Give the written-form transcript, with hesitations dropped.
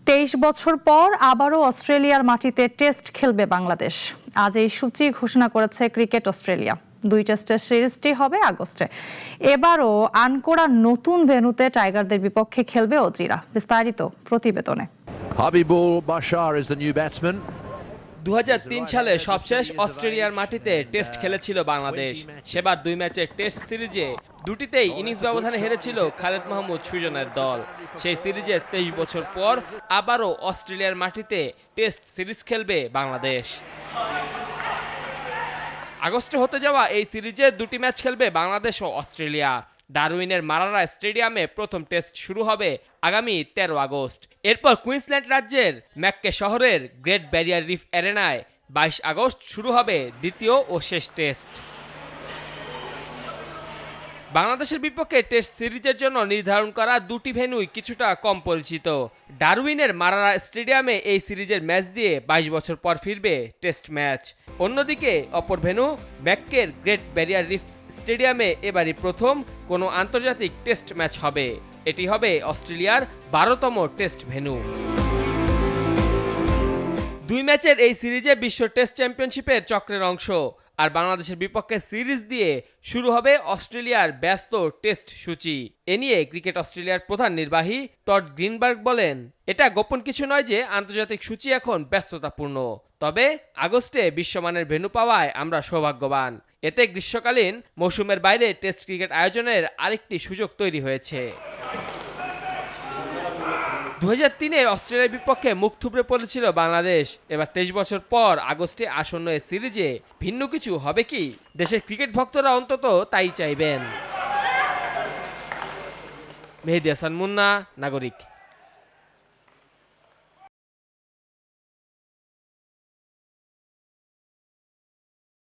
23 বছর পর আবারও অস্ট্রেলিয়ার মাটিতে টেস্ট খেলবে বাংলাদেশ। আজ এই সূচি ঘোষণা করেছে ক্রিকেট অস্ট্রেলিয়া। 2 টেস্টের সিরিজটি হবে আগস্টে। এবারও আনকোরা নতুন ভেন্যুতে টাইগারদের বিপক্ষে খেলবে অজিরা। বিস্তারিত প্রতিবেদনে। Habibul Bashar is the new batsman. 2003 সালে সবশেষ অস্ট্রেলিয়ার মাটিতে টেস্ট খেলেছিল বাংলাদেশ। সেবার 2 ম্যাচের টেস্ট সিরিজে দুটিতেই ইনিংস ব্যবধানে হেরেছিল খালেদ মাহমুদ সুজনের দল। সেই সিরিজের 23 বছর পর আবারও অস্ট্রেলিয়ার মাটিতে টেস্ট সিরিজ খেলবে বাংলাদেশ। আগস্টে হতে যাওয়া এই সিরিজে 2টি ম্যাচ খেলবে বাংলাদেশ ও অস্ট্রেলিয়া। ডারউইনের মারারা স্টেডিয়ামে প্রথম টেস্ট শুরু হবে আগামী 13 আগস্ট। এরপর কুইন্সল্যান্ড রাজ্যের ম্যাককে শহরের গ্রেট ব্যারিয়ার রিফ অ্যারেনায় 22 আগস্ট শুরু হবে দ্বিতীয় ও শেষ টেস্ট। বাংলাদেশের বিপক্ষে টেস্ট সিরিজের জন্য নির্ধারণ করা 2টি ভেন্যুই কিছুটা কম পরিচিত। ডারউইনের মারারা স্টেডিয়ামে এই সিরিজের ম্যাচ দিয়ে 22 বছর পর ফিরবে টেস্ট ম্যাচ। অন্যদিকে অপর ভেন্যু ম্যাককের গ্রেট ব্যারিয়ার রিফ স্টেডিয়ামে এবারই প্রথম কোনো আন্তর্জাতিক টেস্ট ম্যাচ হবে। এটি হবে অস্ট্রেলিয়ার 12তম টেস্ট ভেন্যু। 2 ম্যাচের এই সিরিজে বিশ্ব টেস্ট চ্যাম্পিয়নশিপের চক্রের অংশ। আর বাংলাদেশের বিপক্ষে সিরিজ দিয়ে শুরু হবে অস্ট্রেলিয়ার ব্যস্ত টেস্ট সূচি। এ নিয়ে ক্রিকেট অস্ট্রেলিয়ার প্রধান নির্বাহী টড গ্রিনবার্গ বলেন, এটা গোপন কিছু নয় যে আন্তর্জাতিক সূচি এখন ব্যস্ততাপূর্ণ। তবে আগস্টে বিশ্বমানের ভেন্যু পাওয়ায় আমরা সৌভাগ্যবান। এতে গ্রীষ্মকালীন মৌসুমের বাইরে টেস্ট ক্রিকেট আয়োজনের আরেকটি সুযোগ তৈরি হয়েছে। 2003-এ অস্ট্রেলিয়ার বিপক্ষে মুখ থুবড়ে পড়েছিল বাংলাদেশ। এবার 23 বছর পর আগস্টে আসন্ন এই সিরিজে ভিন্ন কিছু হবে কি? দেশের ক্রিকেট ভক্তরা অন্তত তাই চাইবেন। মেহেদী হাসান মুন্না, নাগরিক।